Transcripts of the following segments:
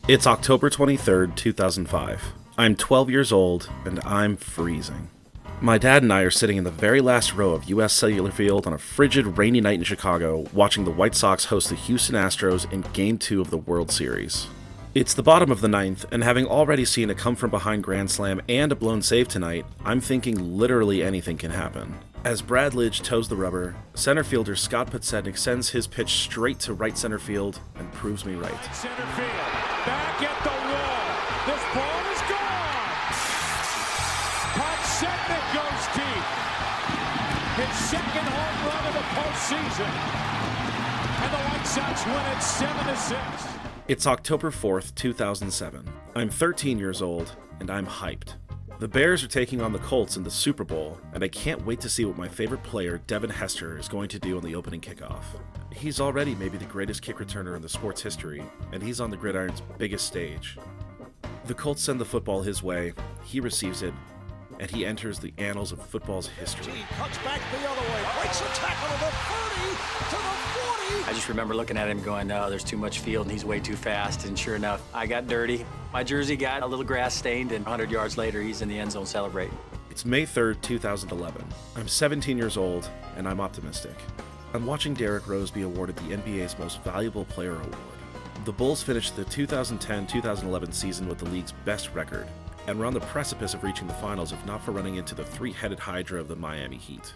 It's October 23rd, 2005. I'm 12 years old, and I'm freezing. My dad and I are sitting in the very last row of U.S. Cellular Field on a frigid, rainy night in Chicago, watching the White Sox host the Houston Astros in Game 2 of the World Series. It's the bottom of the ninth, and having already seen a come-from-behind grand slam and a blown save tonight, I'm thinking literally anything can happen. As Brad Lidge toes the rubber, center fielder Scott Podsednik sends his pitch straight to right center field and proves me right. Center field, back at the wall. This ball is gone. Podsednik goes deep. His second home run of the postseason, and the White Sox win it 7-6. It's October 4th, 2007. I'm 13 years old, and I'm hyped. The Bears are taking on the Colts in the Super Bowl, and I can't wait to see what my favorite player, Devin Hester, is going to do on the opening kickoff. He's already maybe the greatest kick returner in the sport's history, and he's on the gridiron's biggest stage. The Colts send the football his way, he receives it, and he enters the annals of football's history. He cuts back the other way, breaks a tackle to the 30, to the 40. I just remember looking at him going, no, there's too much field and he's way too fast. And sure enough, I got dirty. My jersey got a little grass stained, and 100 yards later, he's in the end zone celebrating. It's May 3rd, 2011. I'm 17 years old, and I'm optimistic. I'm watching Derrick Rose be awarded the NBA's Most Valuable Player award. The Bulls finished the 2010-2011 season with the league's best record, and we're on the precipice of reaching the finals if not for running into the three-headed hydra of the Miami Heat.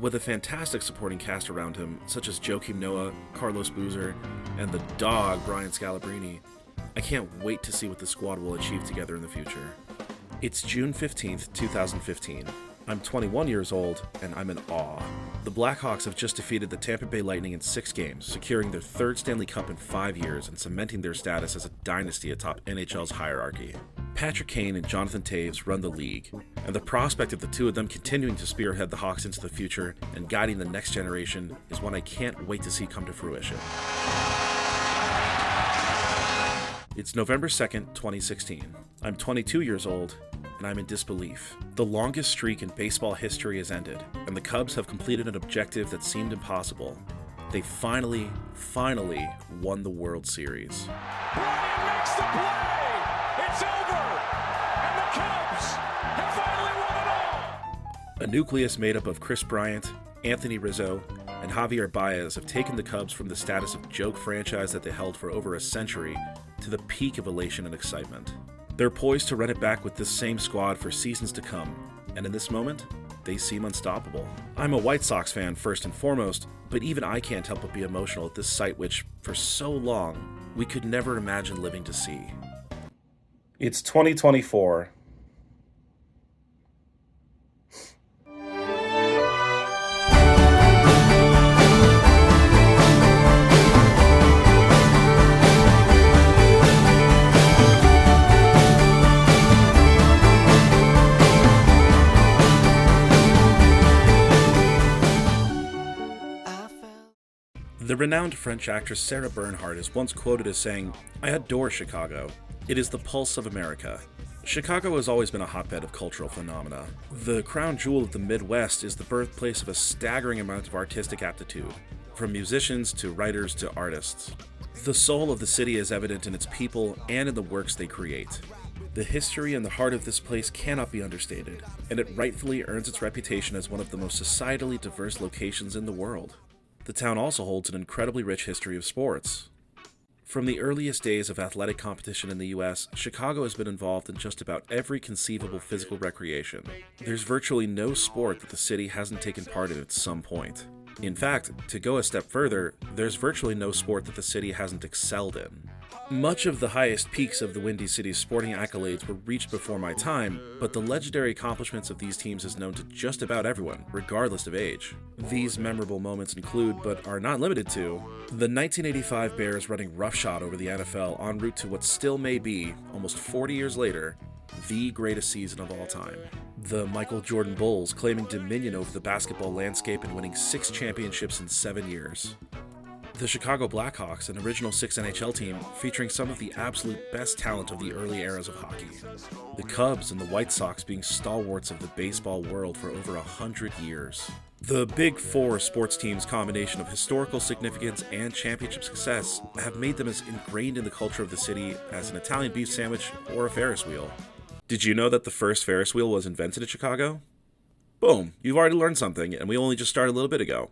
With a fantastic supporting cast around him, such as Joakim Noah, Carlos Boozer, and the dog Brian Scalabrine, I can't wait to see what the squad will achieve together in the future. It's June 15th, 2015. I'm 21 years old, and I'm in awe. The Blackhawks have just defeated the Tampa Bay Lightning in 6 games, securing their third Stanley Cup in 5 years and cementing their status as a dynasty atop NHL's hierarchy. Patrick Kane and Jonathan Toews run the league, and the prospect of the two of them continuing to spearhead the Hawks into the future and guiding the next generation is one I can't wait to see come to fruition. It's November 2nd, 2016. I'm 22 years old, and I'm in disbelief. The longest streak in baseball history has ended, and the Cubs have completed an objective that seemed impossible. They finally won the World Series. Bryant makes the play. It's over, and the Cubs have finally won it all. A nucleus made up of Chris Bryant, Anthony Rizzo, and Javier Baez have taken the Cubs from the status of joke franchise that they held for over a century to the peak of elation and excitement. They're poised to run it back with this same squad for seasons to come, and in this moment, they seem unstoppable. I'm a White Sox fan first and foremost, but even I can't help but be emotional at this sight which, for so long, we could never imagine living to see. It's 2024. The renowned French actress Sarah Bernhardt is once quoted as saying, "I adore Chicago. It is the pulse of America." Chicago has always been a hotbed of cultural phenomena. The crown jewel of the Midwest is the birthplace of a staggering amount of artistic aptitude, from musicians to writers to artists. The soul of the city is evident in its people and in the works they create. The history and the heart of this place cannot be understated, and it rightfully earns its reputation as one of the most societally diverse locations in the world. The town also holds an incredibly rich history of sports. From the earliest days of athletic competition in the US, Chicago has been involved in just about every conceivable physical recreation. There's virtually no sport that the city hasn't taken part in at some point. In fact, to go a step further, there's virtually no sport that the city hasn't excelled in. Much of the highest peaks of the Windy City's sporting accolades were reached before my time, but the legendary accomplishments of these teams is known to just about everyone, regardless of age. These memorable moments include, but are not limited to, the 1985 Bears running roughshod over the NFL en route to what still may be, almost 40 years later, the greatest season of all time. The Michael Jordan Bulls claiming dominion over the basketball landscape and winning 6 championships in 7 years. The Chicago Blackhawks, an original 6 NHL team featuring some of the absolute best talent of the early eras of hockey. The Cubs and the White Sox being stalwarts of the baseball world for over 100 years. The Big Four sports teams' combination of historical significance and championship success have made them as ingrained in the culture of the city as an Italian beef sandwich or a Ferris wheel. Did you know that the first Ferris wheel was invented in Chicago? Boom, you've already learned something, and we only just started a little bit ago.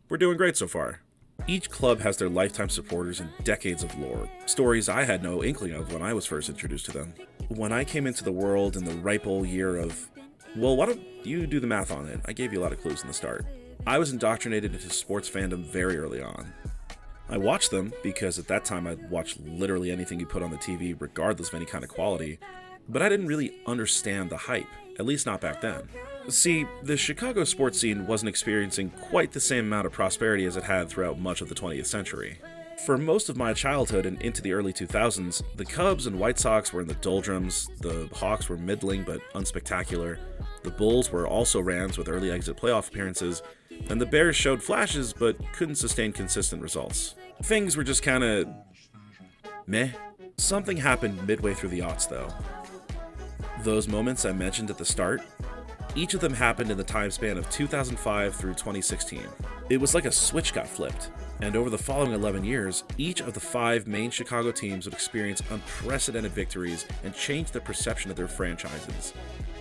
We're doing great so far. Each club has their lifetime supporters and decades of lore, stories I had no inkling of when I was first introduced to them. When I came into the world in the ripe old year of, well, why don't you do the math on it? I gave you a lot of clues in the start. I was indoctrinated into sports fandom very early on. I watched them because at that time I'd watch literally anything you put on the TV regardless of any kind of quality, but I didn't really understand the hype, at least not back then. See, the Chicago sports scene wasn't experiencing quite the same amount of prosperity as it had throughout much of the 20th century. For most of my childhood and into the early 2000s, the Cubs and White Sox were in the doldrums, the Hawks were middling but unspectacular, the Bulls were also Rams with early exit playoff appearances, and the Bears showed flashes but couldn't sustain consistent results. Things were just kinda meh. Something happened midway through the aughts though. Those moments I mentioned at the start, each of them happened in the time span of 2005 through 2016. It was like a switch got flipped, and over the following 11 years, each of the 5 main Chicago teams would experience unprecedented victories and change the perception of their franchises,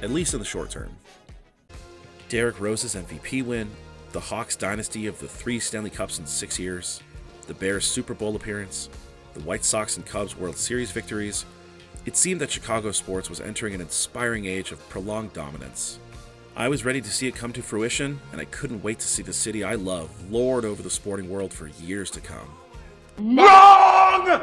at least in the short term. Derrick Rose's MVP win, the Hawks dynasty of the 3 Stanley Cups in 6 years, the Bears Super Bowl appearance, the White Sox and Cubs World Series victories. It seemed that Chicago sports was entering an inspiring age of prolonged dominance. I was ready to see it come to fruition, and I couldn't wait to see the city I love lord over the sporting world for years to come. Wrong!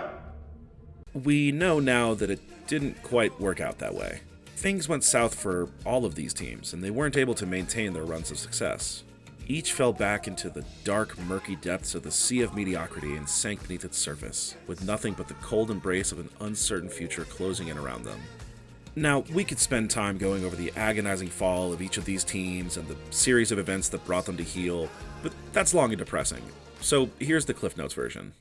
We know now that it didn't quite work out that way. Things went south for all of these teams, and they weren't able to maintain their runs of success. Each fell back into the dark, murky depths of the sea of mediocrity and sank beneath its surface, with nothing but the cold embrace of an uncertain future closing in around them. Now, we could spend time going over the agonizing fall of each of these teams and the series of events that brought them to heel, but that's long and depressing. So here's the Cliff Notes version.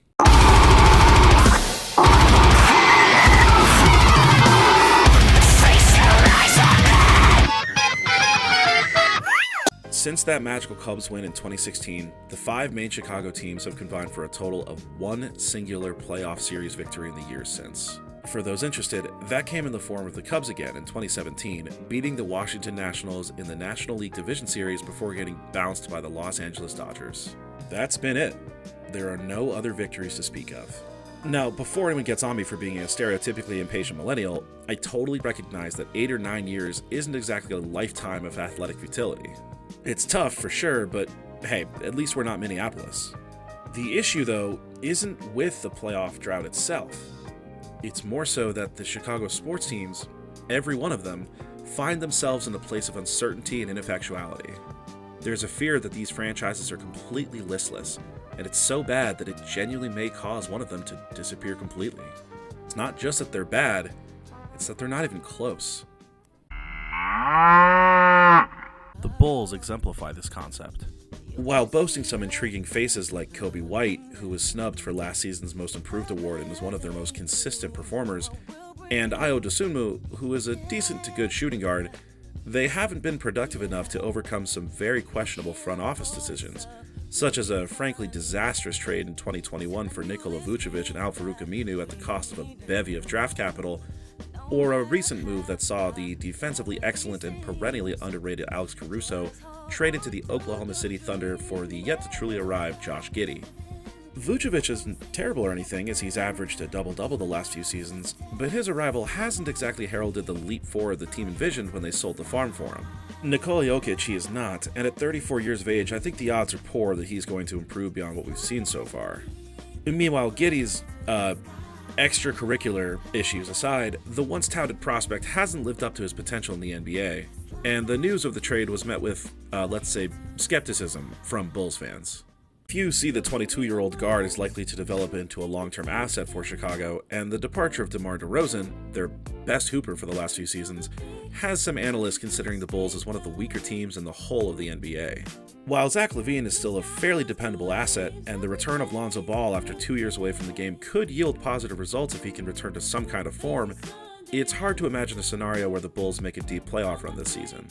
Since that magical Cubs win in 2016, the 5 main Chicago teams have combined for a total of 1 singular playoff series victory in the years since. For those interested, that came in the form of the Cubs again in 2017, beating the Washington Nationals in the National League Division Series before getting bounced by the Los Angeles Dodgers. That's been it. There are no other victories to speak of. Now, before anyone gets on me for being a stereotypically impatient millennial, I totally recognize that 8 or 9 years isn't exactly a lifetime of athletic futility. It's tough for sure, but hey, at least we're not Minneapolis. The issue, though, isn't with the playoff drought itself. It's more so that the Chicago sports teams, every one of them, find themselves in a place of uncertainty and ineffectuality. There's a fear that these franchises are completely listless, and it's so bad that it genuinely may cause one of them to disappear completely. It's not just that they're bad, it's that they're not even close. The Bulls exemplify this concept. While boasting some intriguing faces like Kobe White, who was snubbed for last season's Most Improved award and was one of their most consistent performers, and Ayo Dosunmu, who is a decent to good shooting guard, they haven't been productive enough to overcome some very questionable front office decisions, such as a frankly disastrous trade in 2021 for Nikola Vucevic and Al-Farouq Aminu at the cost of a bevy of draft capital, or a recent move that saw the defensively excellent and perennially underrated Alex Caruso traded to the Oklahoma City Thunder for the yet-to-truly arrive Josh Giddey. Vucevic isn't terrible or anything, as he's averaged a double-double the last few seasons, but his arrival hasn't exactly heralded the leap forward the team envisioned when they sold the farm for him. Nikola Jokic he is not, and at 34 years of age, I think the odds are poor that he's going to improve beyond what we've seen so far. Meanwhile, Giddey's, extracurricular issues aside, the once-touted prospect hasn't lived up to his potential in the NBA, and the news of the trade was met with, let's say, skepticism from Bulls fans. Few see the 22-year-old guard is likely to develop into a long-term asset for Chicago, and the departure of DeMar DeRozan, their best hooper for the last few seasons, has some analysts considering the Bulls as one of the weaker teams in the whole of the NBA. While Zach LaVine is still a fairly dependable asset, and the return of Lonzo Ball after 2 years away from the game could yield positive results if he can return to some kind of form, it's hard to imagine a scenario where the Bulls make a deep playoff run this season.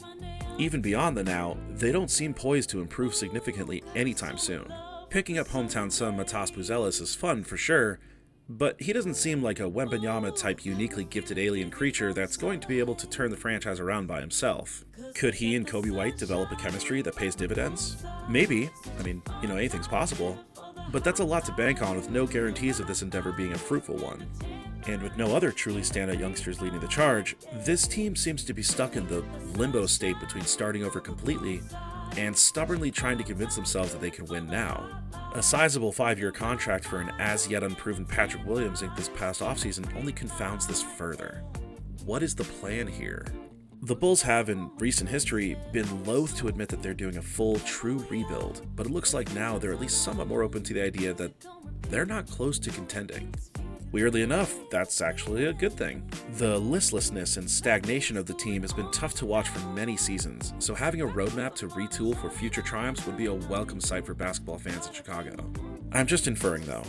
Even beyond the now, they don't seem poised to improve significantly anytime soon. Picking up hometown son Matas Buzelis is fun for sure, but he doesn't seem like a Wembanyama type uniquely gifted alien creature that's going to be able to turn the franchise around by himself. Could he and Kobe White develop a chemistry that pays dividends? Maybe. I mean, anything's possible. But that's a lot to bank on with no guarantees of this endeavor being a fruitful one. And with no other truly standout youngsters leading the charge, this team seems to be stuck in the limbo state between starting over completely and stubbornly trying to convince themselves that they can win now. A sizable 5-year contract for an as-yet unproven Patrick Williams Inc. this past offseason only confounds this further. What is the plan here? The Bulls have, in recent history, been loath to admit that they're doing a full, true rebuild, but it looks like now they're at least somewhat more open to the idea that they're not close to contending. Weirdly enough, that's actually a good thing. The listlessness and stagnation of the team has been tough to watch for many seasons, so having a roadmap to retool for future triumphs would be a welcome sight for basketball fans in Chicago. I'm just inferring though.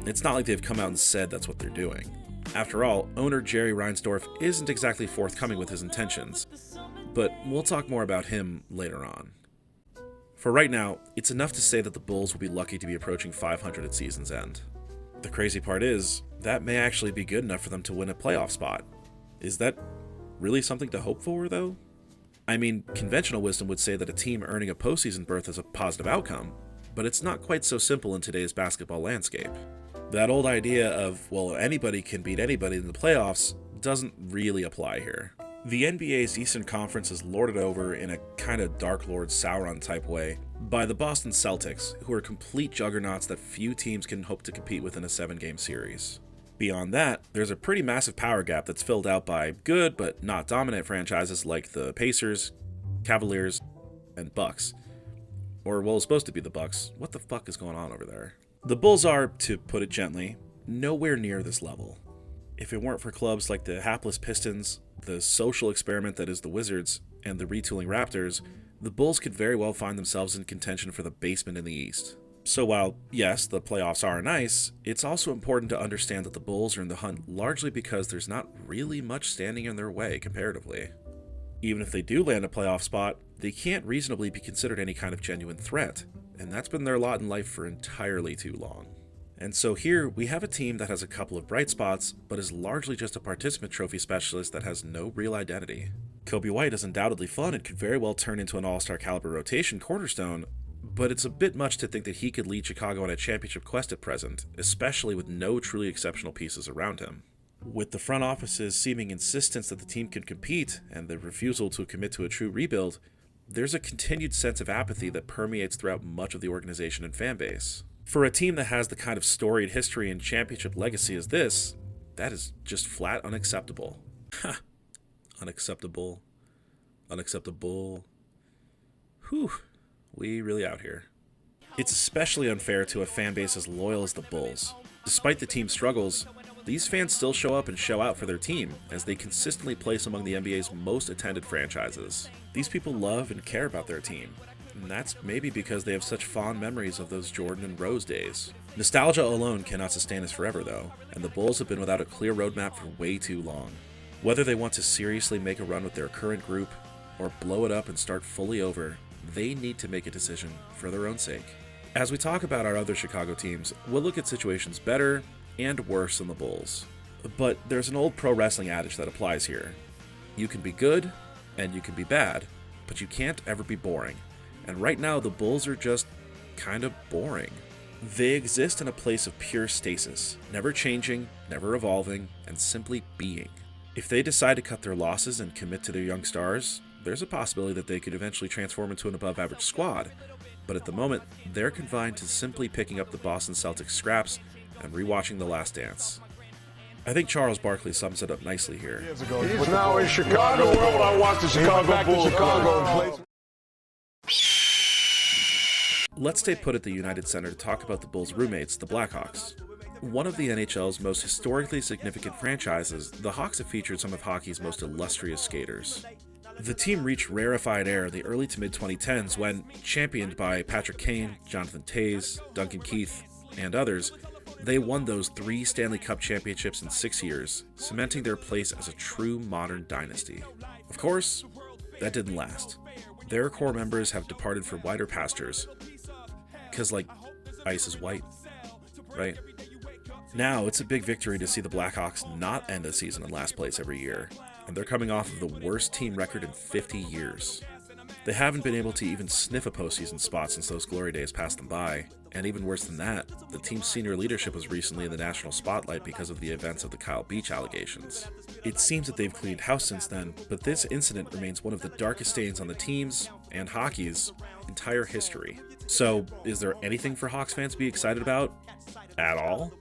It's not like they've come out and said that's what they're doing. After all, owner Jerry Reinsdorf isn't exactly forthcoming with his intentions, but we'll talk more about him later on. For right now, it's enough to say that the Bulls will be lucky to be approaching 500 at season's end. The crazy part is, that may actually be good enough for them to win a playoff spot. Is that really something to hope for, though? I mean, conventional wisdom would say that a team earning a postseason berth is a positive outcome, but it's not quite so simple in today's basketball landscape. That old idea of, well, anybody can beat anybody in the playoffs doesn't really apply here. The NBA's Eastern Conference is lorded over in a kind of Dark Lord Sauron type way by the Boston Celtics, who are complete juggernauts that few teams can hope to compete with in a 7-game series. Beyond that, there's a pretty massive power gap that's filled out by good but not dominant franchises like the Pacers, Cavaliers, and Bucks. Or, well, it's supposed to be the Bucks. What the fuck is going on over there? The Bulls are, to put it gently, nowhere near this level. If it weren't for clubs like the hapless Pistons, the social experiment that is the Wizards, and the retooling Raptors, the Bulls could very well find themselves in contention for the basement in the East. So while, yes, the playoffs are nice, it's also important to understand that the Bulls are in the hunt largely because there's not really much standing in their way comparatively. Even if they do land a playoff spot, they can't reasonably be considered any kind of genuine threat, and that's been their lot in life for entirely too long. And so here, we have a team that has a couple of bright spots, but is largely just a participant trophy specialist that has no real identity. Kobe White is undoubtedly fun and could very well turn into an all-star caliber rotation cornerstone, but it's a bit much to think that he could lead Chicago on a championship quest at present, especially with no truly exceptional pieces around him. With the front office's seeming insistence that the team can compete and the refusal to commit to a true rebuild, there's a continued sense of apathy that permeates throughout much of the organization and fanbase. For a team that has the kind of storied history and championship legacy as this, that is just flat unacceptable. Ha! Unacceptable. Unacceptable. Whew. We really out here. It's especially unfair to a fan base as loyal as the Bulls. Despite the team's struggles, these fans still show up and show out for their team, as they consistently place among the NBA's most attended franchises. These people love and care about their team, and that's maybe because they have such fond memories of those Jordan and Rose days. Nostalgia alone cannot sustain us forever though, and the Bulls have been without a clear roadmap for way too long. Whether they want to seriously make a run with their current group, or blow it up and start fully over, they need to make a decision for their own sake. As we talk about our other Chicago teams, we'll look at situations better and worse than the Bulls. But there's an old pro wrestling adage that applies here. You can be good, and you can be bad, but you can't ever be boring. And right now, the Bulls are just kind of boring. They exist in a place of pure stasis, never changing, never evolving, and simply being. If they decide to cut their losses and commit to their young stars, there's a possibility that they could eventually transform into an above-average squad, but at the moment, they're confined to simply picking up the Boston Celtics scraps and rewatching The Last Dance. I think Charles Barkley sums it up nicely here. He's now in Chicago. When I watched the Chicago Bulls. Let's stay put at the United Center to talk about the Bulls' roommates, the Blackhawks. One of the NHL's most historically significant franchises, the Hawks have featured some of hockey's most illustrious skaters. The team reached rarefied air in the early to mid-2010s when, championed by Patrick Kane, Jonathan Toews, Duncan Keith, and others, they won those 3 Stanley Cup championships in 6 years, cementing their place as a true modern dynasty. Of course, that didn't last. Their core members have departed for wider pastures. Because, like, ice is white, right? Now, it's a big victory to see the Blackhawks not end a season in last place every year, and they're coming off of the worst team record in 50 years. They haven't been able to even sniff a postseason spot since those glory days passed them by, and even worse than that, the team's senior leadership was recently in the national spotlight because of the events of the Kyle Beach allegations. It seems that they've cleaned house since then, but this incident remains one of the darkest stains on the team's, and hockey's, entire history. So, is there anything for Hawks fans to be excited about? At all?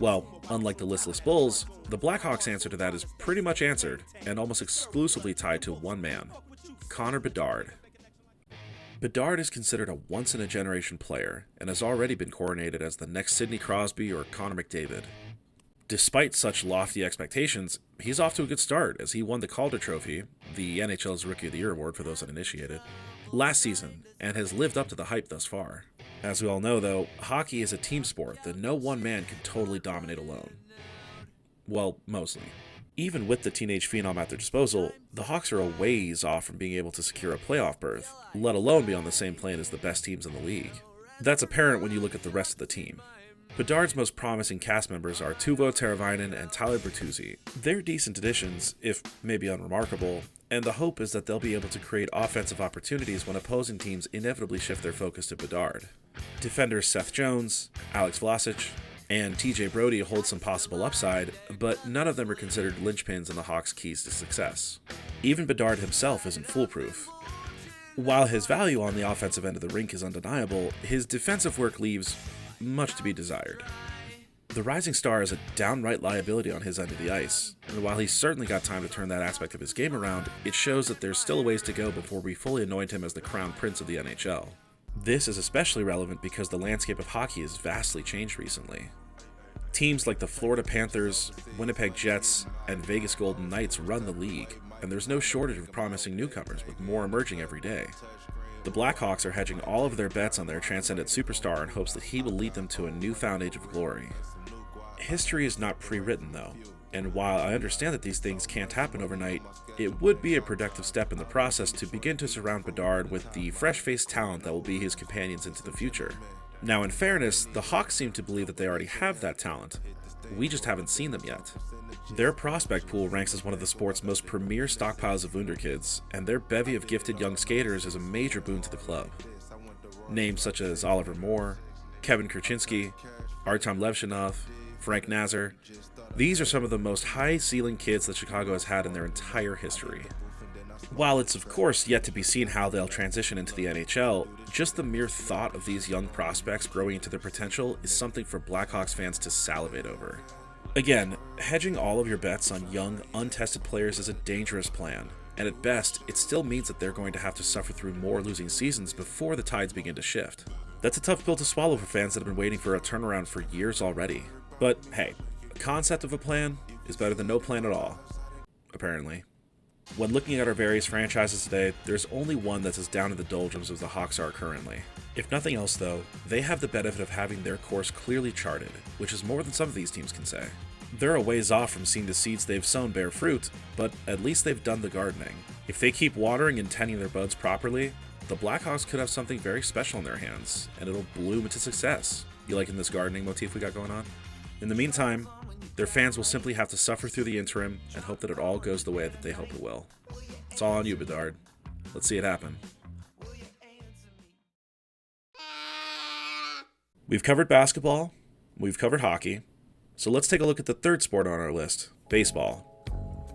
Well, unlike the Listless Bulls, the Blackhawks' answer to that is pretty much answered, and almost exclusively tied to one man, Connor Bedard. Bedard is considered a once-in-a-generation player, and has already been coronated as the next Sidney Crosby or Connor McDavid. Despite such lofty expectations, he's off to a good start as he won the Calder Trophy, the NHL's Rookie of the Year award for those uninitiated, last season, and has lived up to the hype thus far. As we all know, though, hockey is a team sport that no one man can totally dominate alone. Well, mostly. Even with the teenage phenom at their disposal, the Hawks are a ways off from being able to secure a playoff berth, let alone be on the same plane as the best teams in the league. That's apparent when you look at the rest of the team. Bedard's most promising cast members are Teuvo Teravainen and Tyler Bertuzzi. They're decent additions, if maybe unremarkable, and the hope is that they'll be able to create offensive opportunities when opposing teams inevitably shift their focus to Bedard. Defenders Seth Jones, Alex Vlasic, and TJ Brody hold some possible upside, but none of them are considered linchpins in the Hawks' keys to success. Even Bedard himself isn't foolproof. While his value on the offensive end of the rink is undeniable, his defensive work leaves much to be desired. The rising star is a downright liability on his end of the ice, and while he's certainly got time to turn that aspect of his game around, it shows that there's still a ways to go before we fully anoint him as the crown prince of the NHL. This is especially relevant because the landscape of hockey has vastly changed recently. Teams like the Florida Panthers, Winnipeg Jets, and Vegas Golden Knights run the league, and there's no shortage of promising newcomers, with more emerging every day. The Blackhawks are hedging all of their bets on their transcendent superstar in hopes that he will lead them to a newfound age of glory. History is not pre-written, though, and while I understand that these things can't happen overnight, it would be a productive step in the process to begin to surround Bedard with the fresh-faced talent that will be his companions into the future. Now, in fairness, the Hawks seem to believe that they already have that talent. We just haven't seen them yet. Their prospect pool ranks as one of the sport's most premier stockpiles of wunderkids, and their bevy of gifted young skaters is a major boon to the club. Names such as Oliver Moore, Kevin Kurchinski, Artem Levshinov, Frank Nazar, these are some of the most high-ceiling kids that Chicago has had in their entire history. While it's of course yet to be seen how they'll transition into the NHL, just the mere thought of these young prospects growing into their potential is something for Blackhawks fans to salivate over. Again, hedging all of your bets on young, untested players is a dangerous plan, and at best, it still means that they're going to have to suffer through more losing seasons before the tides begin to shift. That's a tough pill to swallow for fans that have been waiting for a turnaround for years already. But hey, a concept of a plan is better than no plan at all, apparently. When looking at our various franchises today, there's only one that's as down in the doldrums as the Hawks are currently. If nothing else though, they have the benefit of having their course clearly charted, which is more than some of these teams can say. They're a ways off from seeing the seeds they've sown bear fruit, but at least they've done the gardening. If they keep watering and tending their buds properly, the Blackhawks could have something very special in their hands, and it'll bloom into success. You liking this gardening motif we got going on? In the meantime, their fans will simply have to suffer through the interim and hope that it all goes the way that they hope it will. It's all on you, Bedard. Let's see it happen. We've covered basketball, we've covered hockey, so let's take a look at the third sport on our list, baseball.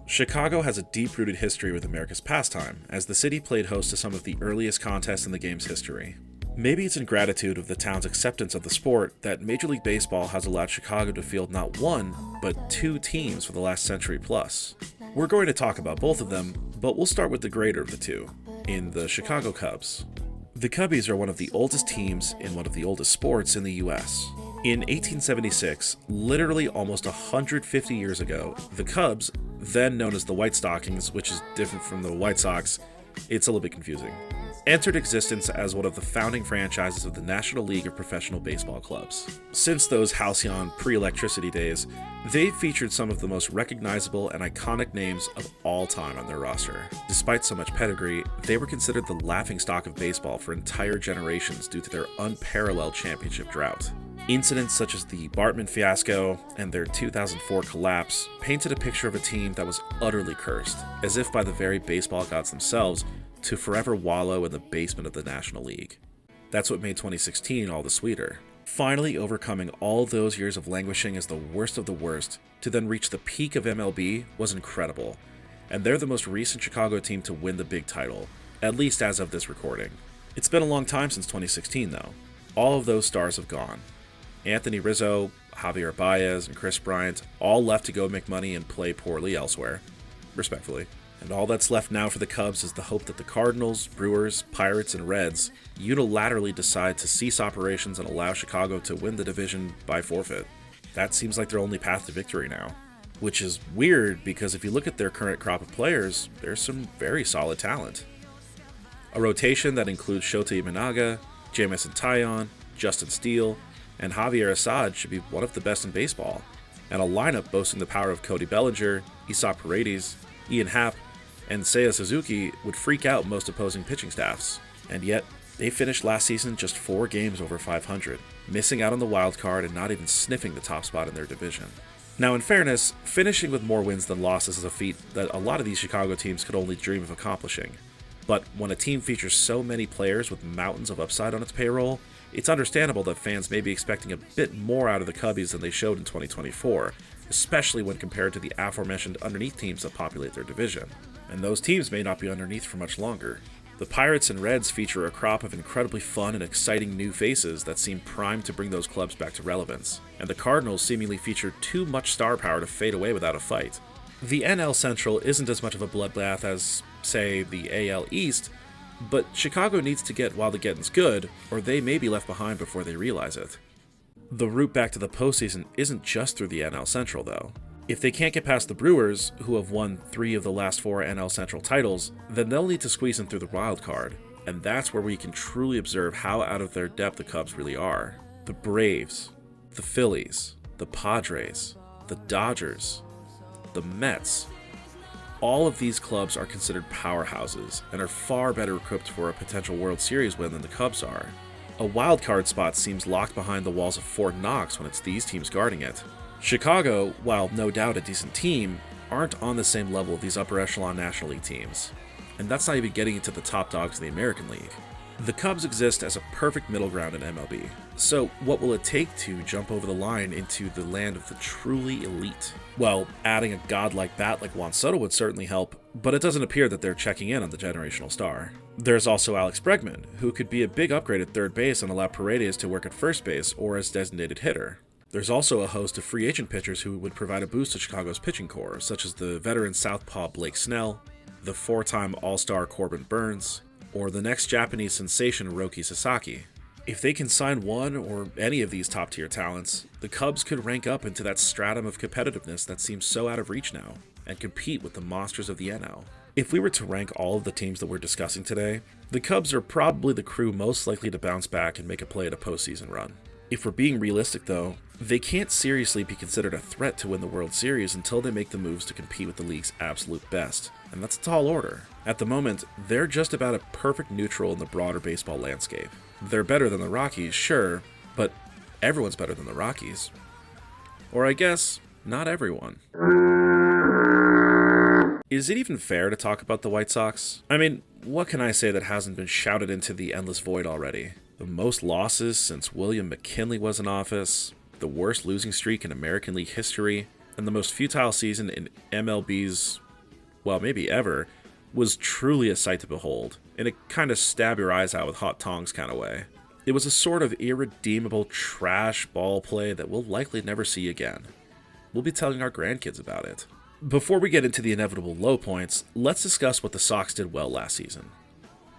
Chicago has a deep-rooted history with America's pastime, as the city played host to some of the earliest contests in the game's history. Maybe it's in gratitude of the town's acceptance of the sport that Major League Baseball has allowed Chicago to field not one, but two teams for the last century plus. We're going to talk about both of them, but we'll start with the greater of the two, in the Chicago Cubs. The Cubbies are one of the oldest teams in one of the oldest sports in the US. In 1876, literally almost 150 years ago, the Cubs, then known as the White Stockings, which is different from the White Sox, it's a little bit confusing. entered existence as one of the founding franchises of the National League of Professional Baseball Clubs. Since those halcyon pre-electricity days, they've featured some of the most recognizable and iconic names of all time on their roster. Despite so much pedigree, they were considered the laughingstock of baseball for entire generations due to their unparalleled championship drought. Incidents such as the Bartman fiasco and their 2004 collapse painted a picture of a team that was utterly cursed, as if by the very baseball gods themselves, to forever wallow in the basement of the National League. That's what made 2016 all the sweeter. Finally overcoming all those years of languishing as the worst of the worst to then reach the peak of MLB was incredible, and they're the most recent Chicago team to win the big title, at least as of this recording. It's been a long time since 2016 though. All of those stars have gone. Anthony Rizzo, Javier Baez, and Chris Bryant all left to go make money and play poorly elsewhere, respectfully. And all that's left now for the Cubs is the hope that the Cardinals, Brewers, Pirates, and Reds unilaterally decide to cease operations and allow Chicago to win the division by forfeit. That seems like their only path to victory now. Which is weird because if you look at their current crop of players, there's some very solid talent. A rotation that includes Shota Imanaga, Jamison Taillon, Justin Steele, and Javier Assad should be one of the best in baseball, and a lineup boasting the power of Cody Bellinger, Isaac Paredes, Ian Happ, and Seiya Suzuki would freak out most opposing pitching staffs. And yet, they finished last season just 4 games over 500, missing out on the wild card and not even sniffing the top spot in their division. Now in fairness, finishing with more wins than losses is a feat that a lot of these Chicago teams could only dream of accomplishing. But when a team features so many players with mountains of upside on its payroll, it's understandable that fans may be expecting a bit more out of the Cubbies than they showed in 2024, especially when compared to the aforementioned underneath teams that populate their division. And those teams may not be underneath for much longer. The Pirates and Reds feature a crop of incredibly fun and exciting new faces that seem primed to bring those clubs back to relevance, and the Cardinals seemingly feature too much star power to fade away without a fight. The NL Central isn't as much of a bloodbath as, say, the AL East, but Chicago needs to get while the getting's good, or they may be left behind before they realize it. The route back to the postseason isn't just through the NL Central, though. If they can't get past the Brewers, who have won 3 of the last 4 NL Central titles, then they'll need to squeeze in through the wild card, and that's where we can truly observe how out of their depth the Cubs really are. The Braves, the Phillies, the Padres, the Dodgers, the Mets. All of these clubs are considered powerhouses and are far better equipped for a potential World Series win than the Cubs are. A wild card spot seems locked behind the walls of Fort Knox when it's these teams guarding it. Chicago, while no doubt a decent team, aren't on the same level of these upper echelon National League teams. And that's not even getting into the top dogs in the American League. The Cubs exist as a perfect middle ground in MLB. So what will it take to jump over the line into the land of the truly elite? Well, adding a godlike bat like Juan Soto would certainly help, but it doesn't appear that they're checking in on the generational star. There's also Alex Bregman, who could be a big upgrade at third base and allow Paredes to work at first base or as designated hitter. There's also a host of free agent pitchers who would provide a boost to Chicago's pitching core, such as the veteran southpaw Blake Snell, the 4-time All-Star Corbin Burns, or the next Japanese sensation Roki Sasaki. If they can sign one or any of these top-tier talents, the Cubs could rank up into that stratum of competitiveness that seems so out of reach now, and compete with the monsters of the NL. If we were to rank all of the teams that we're discussing today, the Cubs are probably the crew most likely to bounce back and make a play at a postseason run. If we're being realistic though, they can't seriously be considered a threat to win the World Series until they make the moves to compete with the league's absolute best, and that's a tall order. At the moment, they're just about a perfect neutral in the broader baseball landscape. They're better than the Rockies, sure, but everyone's better than the Rockies. Or I guess, not everyone. Is it even fair to talk about the White Sox? I mean, what can I say that hasn't been shouted into the endless void already? The most losses since William McKinley was in office, the worst losing streak in American League history, and the most futile season in MLB's, well, maybe ever, was truly a sight to behold, in a kind of stab your eyes out with hot tongs kind of way. It was a sort of irredeemable trash ball play that we'll likely never see again. We'll be telling our grandkids about it. Before we get into the inevitable low points, let's discuss what the Sox did well last season.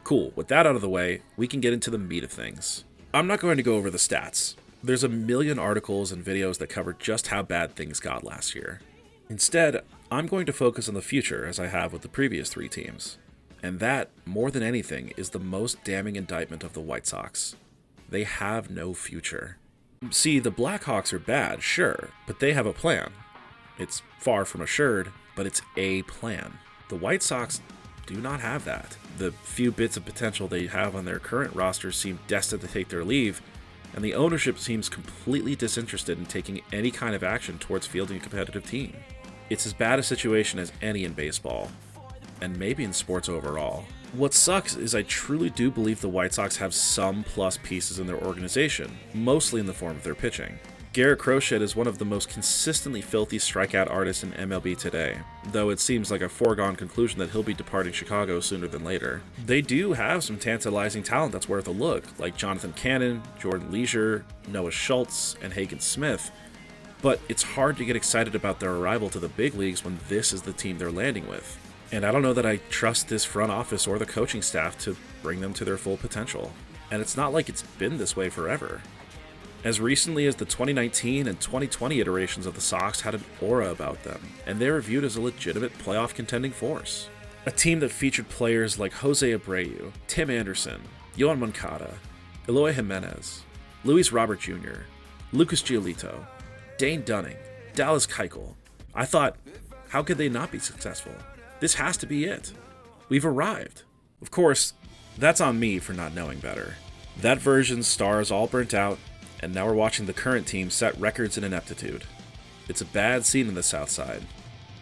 Cool, with that out of the way, we can get into the meat of things. I'm not going to go over the stats. There's a million articles and videos that cover just how bad things got last year. Instead, I'm going to focus on the future as I have with the previous 3 teams. And that, more than anything, is the most damning indictment of the White Sox. They have no future. See, the Blackhawks are bad, sure, but they have a plan. It's far from assured, but it's a plan. The White Sox do not have that. The few bits of potential they have on their current roster seem destined to take their leave, and the ownership seems completely disinterested in taking any kind of action towards fielding a competitive team. It's as bad a situation as any in baseball, and maybe in sports overall. What sucks is I truly do believe the White Sox have some plus pieces in their organization, mostly in the form of their pitching. Garrett Crochet is one of the most consistently filthy strikeout artists in MLB today, though it seems like a foregone conclusion that he'll be departing Chicago sooner than later. They do have some tantalizing talent that's worth a look, like Jonathan Cannon, Jordan Leisure, Noah Schultz, and Hagen Smith, but it's hard to get excited about their arrival to the big leagues when this is the team they're landing with. And I don't know that I trust this front office or the coaching staff to bring them to their full potential. And it's not like it's been this way forever. As recently as the 2019 and 2020 iterations of the Sox had an aura about them, and they were viewed as a legitimate playoff contending force. A team that featured players like Jose Abreu, Tim Anderson, Yohan Moncada, Eloy Jimenez, Luis Robert Jr., Lucas Giolito, Dane Dunning, Dallas Keuchel. I thought, how could they not be successful? This has to be it. We've arrived. Of course, that's on me for not knowing better. That version's stars all burnt out, and now we're watching the current team set records in ineptitude. It's a bad scene in the South Side.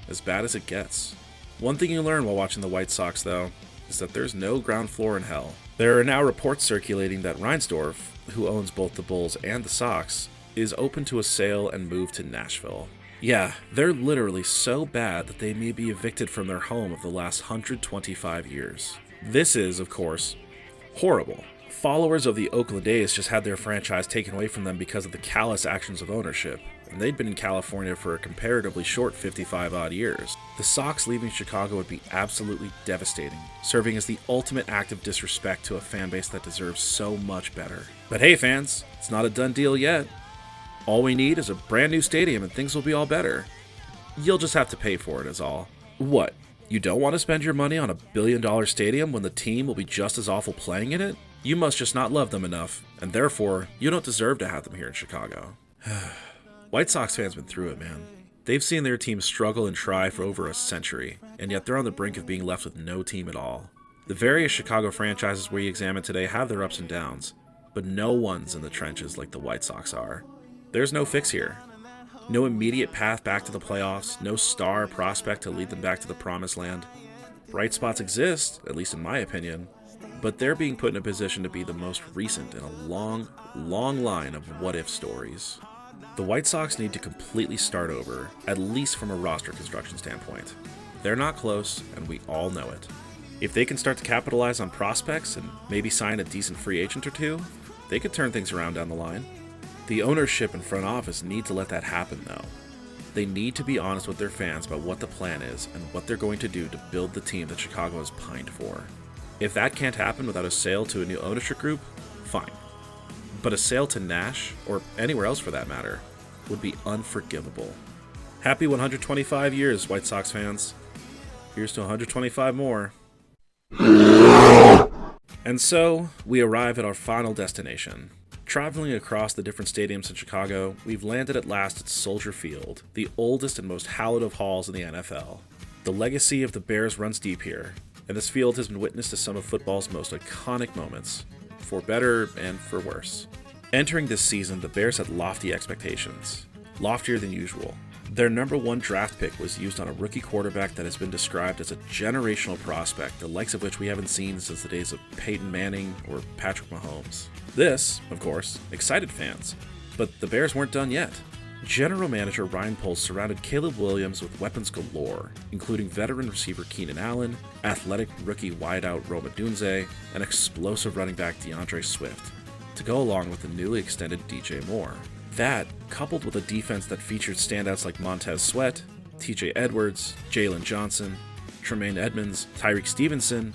As bad as it gets. One thing you learn while watching the White Sox, though, is that there's no ground floor in hell. There are now reports circulating that Reinsdorf, who owns both the Bulls and the Sox, is open to a sale and move to Nashville. Yeah, they're literally so bad that they may be evicted from their home of the last 125 years. This is, of course, horrible. Followers of the Oakland A's just had their franchise taken away from them because of the callous actions of ownership, and they'd been in California for a comparatively short 55-odd years. The Sox leaving Chicago would be absolutely devastating, serving as the ultimate act of disrespect to a fan base that deserves so much better. But hey fans, it's not a done deal yet. All we need is a brand new stadium and things will be all better. You'll just have to pay for it is all. What? You don't want to spend your money on a billion-dollar stadium when the team will be just as awful playing in it? You must just not love them enough, and therefore, you don't deserve to have them here in Chicago. White Sox fans been through it, man. They've seen their team struggle and try for over a century, and yet they're on the brink of being left with no team at all. The various Chicago franchises we examine today have their ups and downs, but no one's in the trenches like the White Sox are. There's no fix here. No immediate path back to the playoffs, no star prospect to lead them back to the promised land. Bright spots exist, at least in my opinion, but they're being put in a position to be the most recent in a long, long line of what-if stories. The White Sox need to completely start over, at least from a roster construction standpoint. They're not close, and we all know it. If they can start to capitalize on prospects and maybe sign a decent free agent or two, they could turn things around down the line. The ownership and front office need to let that happen, though. They need to be honest with their fans about what the plan is and what they're going to do to build the team that Chicago has pined for. If that can't happen without a sale to a new ownership group, fine. But a sale to Nash, or anywhere else for that matter, would be unforgivable. Happy 125 years, White Sox fans. Here's to 125 more. And so, we arrive at our final destination. Traveling across the different stadiums in Chicago, we've landed at last at Soldier Field, the oldest and most hallowed of halls in the NFL. The legacy of the Bears runs deep here, and this field has been witness to some of football's most iconic moments, for better and for worse. Entering this season, the Bears had lofty expectations, loftier than usual. Their number one draft pick was used on a rookie quarterback that has been described as a generational prospect, the likes of which we haven't seen since the days of Peyton Manning or Patrick Mahomes. This, of course, excited fans, but the Bears weren't done yet. General Manager Ryan Poles surrounded Caleb Williams with weapons galore, including veteran receiver Keenan Allen, athletic rookie wideout Roma Dunze, and explosive running back DeAndre Swift, to go along with the newly extended DJ Moore. That, coupled with a defense that featured standouts like Montez Sweat, TJ Edwards, Jalen Johnson, Tremaine Edmonds, Tyreek Stevenson,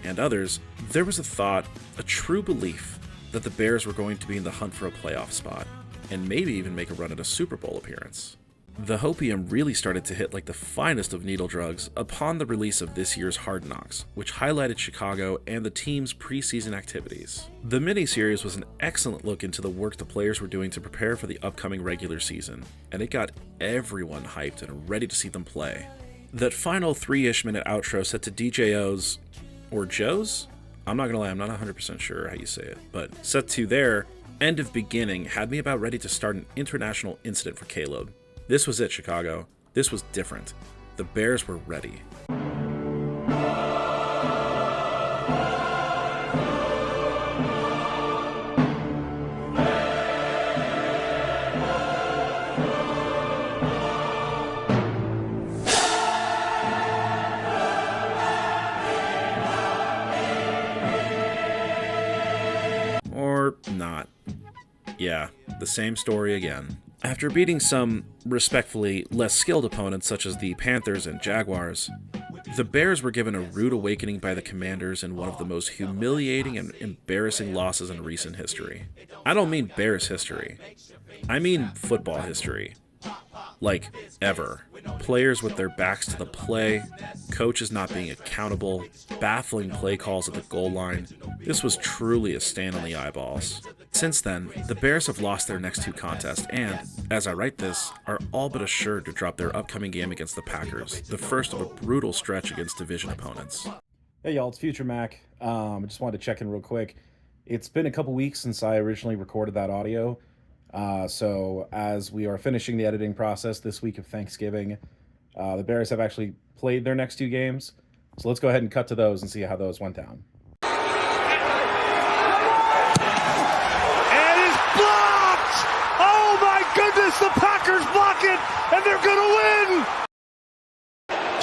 and others, there was a thought, a true belief, that the Bears were going to be in the hunt for a playoff spot, and maybe even make a run at a Super Bowl appearance. The hopium really started to hit like the finest of needle drugs upon the release of this year's Hard Knocks, which highlighted Chicago and the team's preseason activities. The miniseries was an excellent look into the work the players were doing to prepare for the upcoming regular season, and it got everyone hyped and ready to see them play. That final 3-ish minute outro set to DJO's, or Joe's? I'm not gonna lie, I'm not 100% sure how you say it, but set to their end of beginning had me about ready to start an international incident for Caleb. This was it, Chicago. This was different. The Bears were ready. Or not. Yeah, the same story again. After beating some, respectfully, less skilled opponents such as the Panthers and Jaguars, the Bears were given a rude awakening by the Commanders in one of the most humiliating and embarrassing losses in recent history. I don't mean Bears history. I mean football history. Like, ever. Players with their backs to the play, coaches not being accountable, baffling play calls at the goal line. This was truly a stain on the eyeballs. Since then, the Bears have lost their next 2 contests and, as I write this, are all but assured to drop their upcoming game against the Packers, the first of a brutal stretch against division opponents. Hey y'all, it's Future Mac. I just wanted to check in real quick. It's been a couple weeks since I originally recorded that audio. So as we are finishing the editing process this week of Thanksgiving, the Bears have actually played their next 2 games. So let's go ahead and cut to those and see how those went down. And it's blocked! Oh my goodness, the Packers block it, and they're going to win!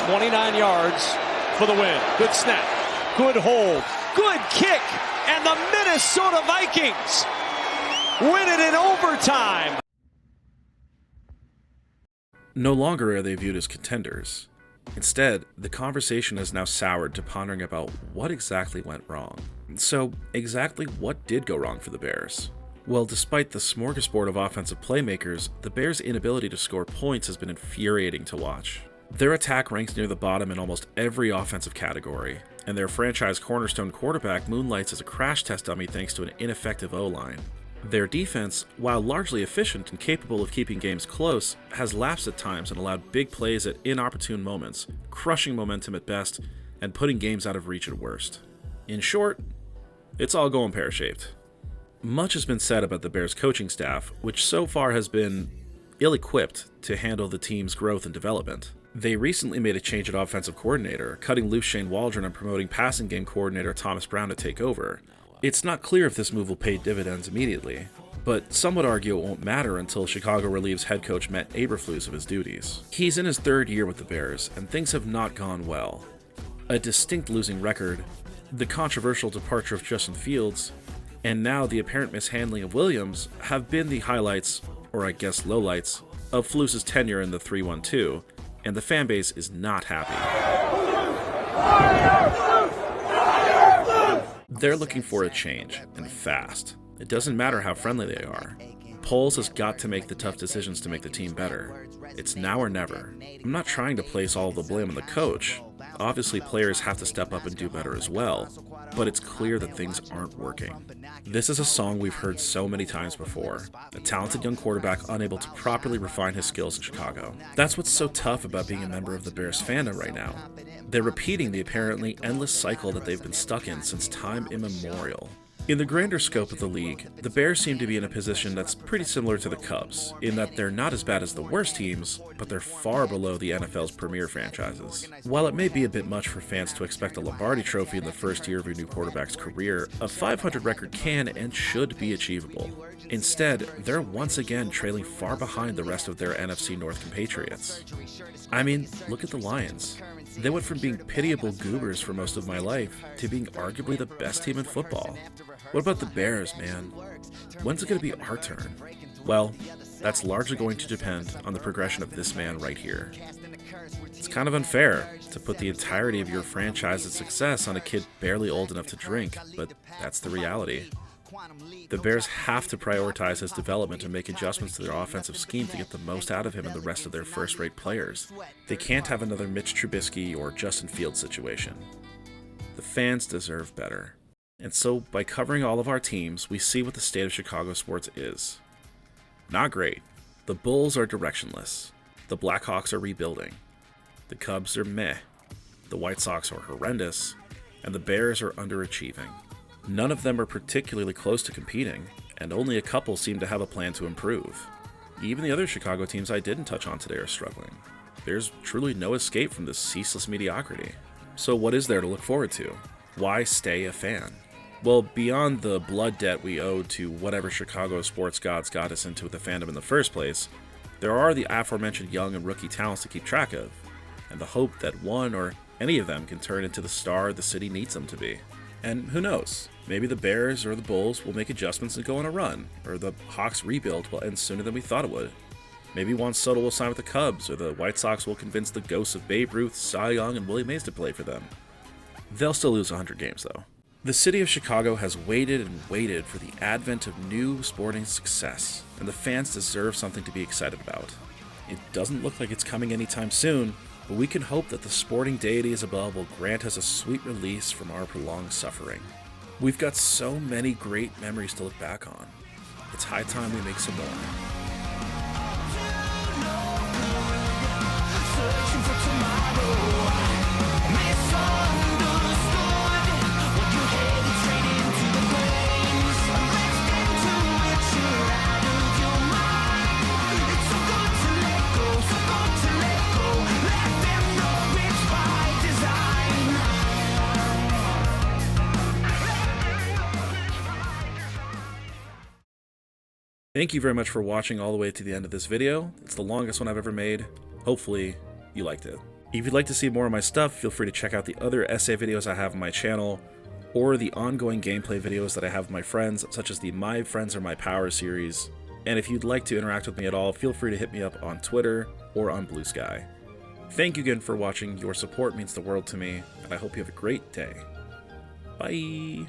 29 yards for the win. Good snap, good hold, good kick, and the Minnesota Vikings win it in overtime. No longer are they viewed as contenders. Instead, the conversation has now soured to pondering about what exactly went wrong. So, exactly what did go wrong for the Bears? Well, despite the smorgasbord of offensive playmakers, the Bears' inability to score points has been infuriating to watch. Their attack ranks near the bottom in almost every offensive category, and their franchise cornerstone quarterback moonlights as a crash test dummy thanks to an ineffective O-line. Their defense, while largely efficient and capable of keeping games close, has lapsed at times and allowed big plays at inopportune moments, crushing momentum at best, and putting games out of reach at worst. In short, it's all going pear-shaped. Much has been said about the Bears' coaching staff, which so far has been ill-equipped to handle the team's growth and development. They recently made a change at offensive coordinator, cutting loose Shane Waldron and promoting passing game coordinator Thomas Brown to take over. It's not clear if this move will pay dividends immediately, but some would argue it won't matter until Chicago relieves head coach Matt Eberflus of his duties. He's in his 3rd year with the Bears, and things have not gone well. A distinct losing record, the controversial departure of Justin Fields, and now the apparent mishandling of Williams have been the highlights, or I guess lowlights, of Flus's tenure in the 3-1-2, and the fanbase is not happy. They're looking for a change, and fast. It doesn't matter how friendly they are. Poles has got to make the tough decisions to make the team better. It's now or never. I'm not trying to place all of the blame on the coach. Obviously, players have to step up and do better as well, but it's clear that things aren't working. This is a song we've heard so many times before. A talented young quarterback unable to properly refine his skills in Chicago. That's what's so tough about being a member of the Bears fandom right now. They're repeating the apparently endless cycle that they've been stuck in since time immemorial. In the grander scope of the league, the Bears seem to be in a position that's pretty similar to the Cubs, in that they're not as bad as the worst teams, but they're far below the NFL's premier franchises. While it may be a bit much for fans to expect a Lombardi trophy in the first year of a new quarterback's career, a .500 record can and should be achievable. Instead, they're once again trailing far behind the rest of their NFC North compatriots. I mean, look at the Lions. They went from being pitiable goobers for most of my life to being arguably the best team in football. What about the Bears, man? When's it going to be our turn? Well, that's largely going to depend on the progression of this man right here. It's kind of unfair to put the entirety of your franchise's success on a kid barely old enough to drink, but that's the reality. The Bears have to prioritize his development and make adjustments to their offensive scheme to get the most out of him and the rest of their first-rate players. They can't have another Mitch Trubisky or Justin Fields situation. The fans deserve better. And so, by covering all of our teams, we see what the state of Chicago sports is. Not great. The Bulls are directionless. The Blackhawks are rebuilding. The Cubs are meh. The White Sox are horrendous. And the Bears are underachieving. None of them are particularly close to competing, and only a couple seem to have a plan to improve. Even the other Chicago teams I didn't touch on today are struggling. There's truly no escape from this ceaseless mediocrity. So what is there to look forward to? Why stay a fan? Well, beyond the blood debt we owe to whatever Chicago sports gods got us into the fandom in the first place, there are the aforementioned young and rookie talents to keep track of, and the hope that one or any of them can turn into the star the city needs them to be. And who knows, maybe the Bears or the Bulls will make adjustments and go on a run, or the Hawks rebuild will end sooner than we thought it would. Maybe Juan Soto will sign with the Cubs, or the White Sox will convince the ghosts of Babe Ruth, Cy Young, and Willie Mays to play for them. They'll still lose 100 games, though. The city of Chicago has waited and waited for the advent of new sporting success, and the fans deserve something to be excited about. It doesn't look like it's coming anytime soon, but we can hope that the sporting deities above will grant us a sweet release from our prolonged suffering. We've got so many great memories to look back on. It's high time we make some more. Thank you very much for watching all the way to the end of this video. It's the longest one I've ever made. Hopefully, you liked it. If you'd like to see more of my stuff, feel free to check out the other essay videos I have on my channel, or the ongoing gameplay videos that I have with my friends, such as the My Friends Are My Power series. And if you'd like to interact with me at all, feel free to hit me up on Twitter or on Blue Sky. Thank you again for watching. Your support means the world to me, and I hope you have a great day. Bye!